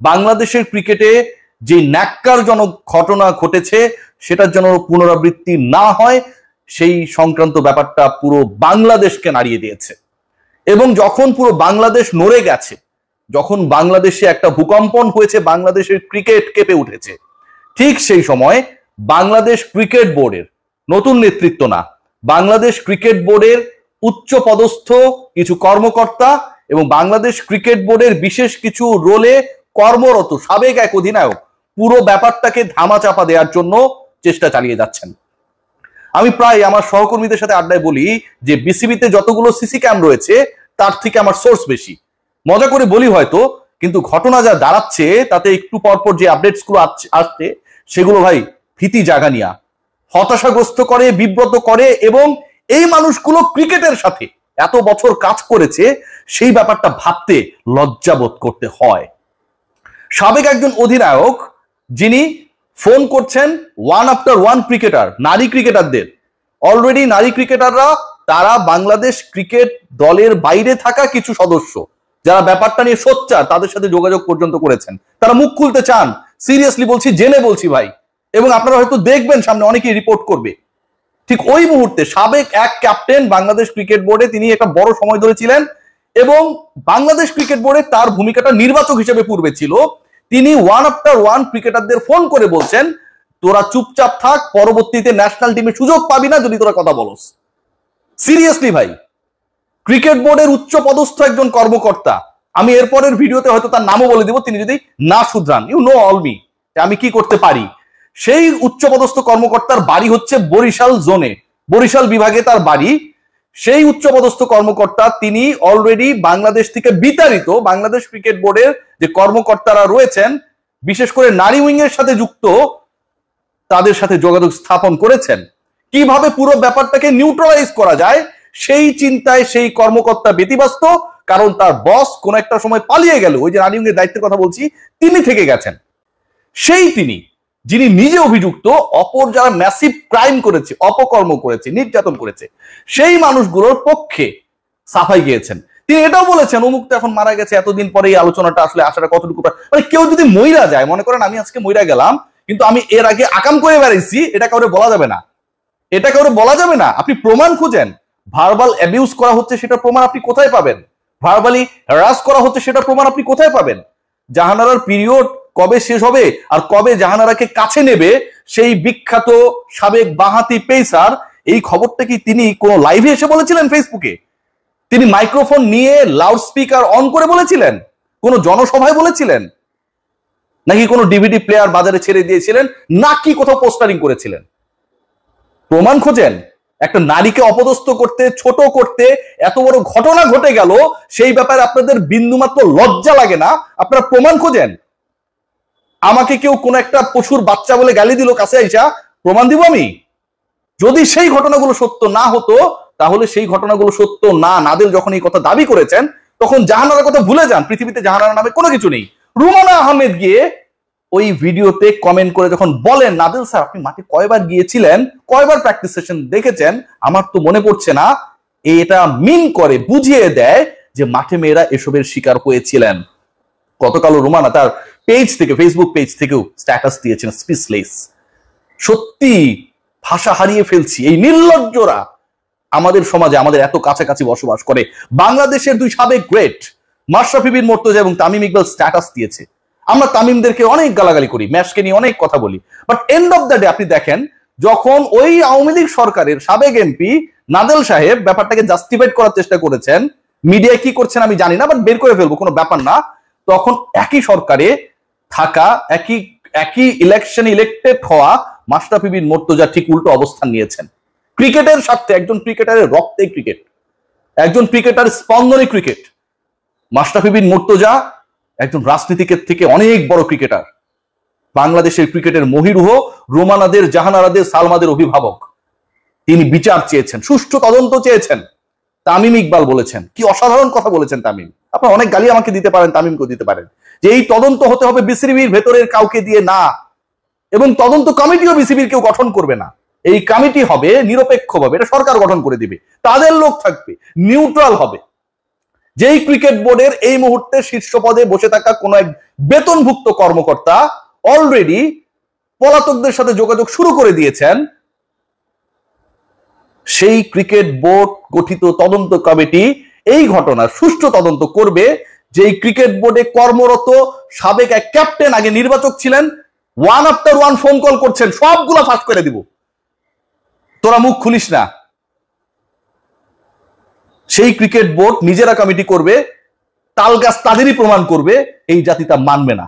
বাংলাদেশের ক্রিকেটে যে ন্যাক্কারজনক ঘটনা ঘটেছে সেটার যেন পুনরাবৃত্তি না হয়, সেই সংক্রান্ত ব্যাপারটা পুরো বাংলাদেশকে নাড়িয়ে দিয়েছে। এবং যখন পুরো বাংলাদেশ নড়ে গেছে, যখন বাংলাদেশে একটা ভূকম্পন হয়েছে, বাংলাদেশের ক্রিকেট কেঁপে উঠেছে, ঠিক সেই সময় বাংলাদেশ ক্রিকেট বোর্ডের নতুন নেতৃত্ব না, বাংলাদেশ ক্রিকেট বোর্ডের উচ্চ পদস্থ কিছু কর্মকর্তা এবং বাংলাদেশ ক্রিকেট বোর্ডের বিশেষ কিছু রোলে কর্মরত সাবেক এক অধিনায়ক পুরো ব্যাপারটাকে ধামাচাপা দেওয়ার জন্য চেষ্টা চালিয়ে যাচ্ছেন। আমি প্রায় আমার সহকর্মীদের সাথে আড্ডায় বলি যে বিসিবিতে যতগুলো সিসি ক্যাম রয়েছে তার থেকে আমার সোর্স বেশি। মজা করে বলি হয়তো, কিন্তু ঘটনা যা দাঁড়াচ্ছে তাতে একটু পরপর যে আপডেটস গুলো আসছে সেগুলো ভাই ভীতি জাগানিয়া, হতাশাগ্রস্ত করে, বিব্রত করে। এবং এই মানুষগুলো ক্রিকেটের সাথে এত বছর কাজ করেছে, সেই ব্যাপারটা ভাবতে লজ্জাবোধ করতে হয়। সাবেক একজন অধিনায়ক যিনি ফোন করছেন ওয়ান আফটার ওয়ান ক্রিকেটার, নারী ক্রিকেটারদের। অলরেডি নারী ক্রিকেটাররা তারা বাংলাদেশ ক্রিকেট দলের বাইরে থাকা কিছু সদস্য যারা ব্যাপারটা নিয়ে সোচ্চার, তাদের সাথে যোগাযোগ পর্যন্ত করেছেন। তারা মুখ খুলতে চান, সিরিয়াসলি বলছি, জেনে বলছি ভাই। এবং আপনারা হয়তো দেখবেন সামনে অনেকেই রিপোর্ট করবে। ঠিক ওই মুহূর্তে সাবেক এক ক্যাপ্টেন বাংলাদেশ ক্রিকেট বোর্ডে, তিনি একটা বড় সময় ধরে ছিলেন এবং বাংলাদেশ ক্রিকেট বোর্ডে তার ভূমিকাটা নির্বাচক হিসেবে পূর্বে ছিল। তিনি ওয়ান আফটার ওয়ান ক্রিকেটারদের ফোন করে বলছেন, তোরা চুপচাপ থাক, পরবর্তীতে ন্যাশনাল টিমে সুযোগ পাবি না যদি তোরা কথা বলস। সিরিয়াসলি ভাই, ক্রিকেট বোর্ডের উচ্চ পদস্থ একজন কর্মকর্তা, আমি এরপরের ভিডিওতে হয়তো তার নামও বলে দিব, তিনি যদি না শুধরান, ইউ নো অল মি, আমি কি করতে পারি। সেই উচ্চ পদস্থ কর্মকর্তার বাড়ি হচ্ছে বরিশাল জোনে, বরিশাল বিভাগে তার বাড়ি। সেই উচ্চ পদস্থ কর্মকর্তা তিনি অলরেডি বাংলাদেশ থেকে বিতাড়িত বাংলাদেশ ক্রিকেট বোর্ডের যে কর্মকর্তারা রয়েছেন, বিশেষ করে নারী উইং এর সাথে যুক্ত, তাদের সাথে যোগাযোগ স্থাপন করেছেন। কিভাবে পুরো ব্যাপারটাকে নিউট্রালাইজ করা যায় সেই চিন্তায় সেই কর্মকর্তা ব্যতিব্যস্ত, কারণ তার বস কোন একটা সময় পালিয়ে গেল। ওই যে নারী উইং এর দায়িত্বের কথা বলছি, তিনি থেকে গেছেন। সেই তিনি যিনি নিজে অভিযুক্ত, অপর যারা ম্যাসিভ ক্রাইম করেছে, অপকর্ম করেছে, নির্যাতন করেছে, সেই মানুষগুলোর পক্ষে সাফাই গিয়েছেন। তিনি এটাও বলেছেন অমুক তো এখন মারা গেছে, এতদিন পরে এই আলোচনাটা আসলে আসাটা কতটুকু, মানে কেউ যদি মইরা যায়, মনে করেন আমি আজকে মইরা গেলাম, কিন্তু আমি এর আগে আকাম করে বেড়াইছি, এটা কাউরে বলা যাবে না, এটা কাউরে বলা যাবে না। আপনি প্রমাণ খুঁজেন, ভার্বাল অ্যাবিউজ করা হচ্ছে সেটা প্রমাণ আপনি কোথায় পাবেন? ভার্বালি হ্যারাস করা হচ্ছে সেটা প্রমাণ আপনি কোথায় পাবেন? জাহানারার পিরিয়ড কবে শেষ হবে আর কবে জাহানারাকে কাছে নেবে, সেই বিখ্যাত সাবেক বাঁহাতি পেসার, এই খবরটা কি তিনি কোনো লাইভে এসে বলেছিলেন ফেসবুকে? তিনি মাইক্রোফোন নিয়ে লাউড স্পিকার অন করে বলেছিলেন? কোন জনসভায় বলেছিলেন? নাকি কোনো ডিভিডি প্লেয়ার বাজারে ছেড়ে দিয়েছিলেন? নাকি কোথাও পোস্টারিং করেছিলেন? প্রমাণ খোঁজেন। একটা নারীকে অপদস্থ করতে, ছোট করতে এত বড় ঘটনা ঘটে গেল, সেই ব্যাপারে আপনাদের বিন্দুমাত্র লজ্জা লাগে না? আপনারা প্রমাণ খোঁজেন। আমাকে কেউ কোন একটা পশুর বাচ্চা বলে গালি দিল, কাছে আইসা প্রমাণ দিব আমি। যদি সেই ঘটনাগুলো সত্য না হতো, তাহলে সেই ঘটনাগুলো সত্য না, নাদিল যখন এই কথা দাবি করেছেন তখন জাহানারার কথা ভুলে যান। পৃথিবীতে জাহানারা নামে কোনো কিছু নেই। রুমানা আহমেদ গিয়ে ওই ভিডিওতে কমেন্ট করে যখন বলেন, নাদিল স্যার আপনি মাঠে কয়বার গিয়েছিলেন, কয়বার প্র্যাকটিস সেশন দেখেছেন, আমার তো মনে পড়ছে না, এটা মিন করে বুঝিয়ে দেয় যে মাঠে মেয়েরা এসবের শিকার হয়েছিলেন। গতকাল রুমানা তার পেজ থেকে, ফেসবুক পেজ থেকেও স্ট্যাটাস দিয়েছেন স্পিচলেস। সত্যি ভাষা হারিয়ে ফেলছি। এই নির্লজ্জরা আমাদের সমাজে আমাদের এত কাছাকাছি বসবাস করে। বাংলাদেশের দুই সাবেক গ্রেট মাশরাফি বিন মুর্তজা এবং তামিম ইকবাল স্ট্যাটাস দিয়েছে। আমরা তামিমদেরকে অনেক গালাগালি করি, ম্যাচকে নিয়ে অনেক কথা বলি, but end of the day আপনি দেখেন, যখন ওই আওয়ামী লীগ সরকারের সাবেক এমপি নাদেল সাহেব ব্যাপারটাকে জাস্টিফাইড করার চেষ্টা করেছেন, মিডিয়ায় কি করছেন আমি জানি না, বাট বের করে ফেলবো, কোনো ব্যাপার না, তখন একই সরকারে থাকা, একই ইলেকশনে ইলেক্টেড হওয়া মাশরাফি বিন মুর্তজা ঠিক উল্টো অবস্থান নিয়েছেন। ক্রিকেটের স্বার্থে, একজন ক্রিকেটারের রক্তে ক্রিকেট, একজন ক্রিকেটার স্পন্দনে ক্রিকেট। মাশরাফি বিন মুর্তজা একজন রাজনীতিকের থেকে অনেক বড় ক্রিকেটার, বাংলাদেশের ক্রিকেটের মহিরুহ, রোমানাদের, জাহানারাদের, সালমাদের অভিভাবক। তিনি বিচার চেয়েছেন, সুষ্ঠু তদন্ত চেয়েছেন। তামিম ইকবাল বলেছেন, কি অসাধারণ কথা বলেছেন তামিম। আপনার অনেক গালি আমাকে দিতে পারেন, তামিমকেও দিতে পারেন, যে এই তদন্ত হতে হবে বিসিবির ভেতরের কাউকে দিয়ে না, এবং তদন্ত কমিটিও বিসিবির কেউ গঠন করবে না। এই কমিটি হবে নিরপেক্ষভাবে, এটা সরকার গঠন করে দিবে, তাদের লোক থাকবে, নিউট্রাল হবে। যেই ক্রিকেট বোর্ডের এই মুহূর্তে শীর্ষ পদে বসে থাকা কোন এক বেতনভুক্ত কর্মকর্তা অলরেডি পলাতকদের সাথে যোগাযোগ শুরু করে দিয়েছেন, সেই ক্রিকেট বোর্ড গঠিত তদন্ত কমিটি এই ঘটনার সুষ্ঠু তদন্ত করবে। যেই ক্রিকেট বোর্ডে কর্মরত সাবেক এক ক্যাপ্টেন আগে নির্বাচক ছিলেন, one after one phone call করছেন, সবগুলা ফাঁস করে দিব, তোরা মুখ খুলিস না। সেই ক্রিকেট বোর্ড নিজেরা কমিটি করবে, তালগাছ তাদেরই প্রমাণ করবে, এই জাতি তা মানবে না।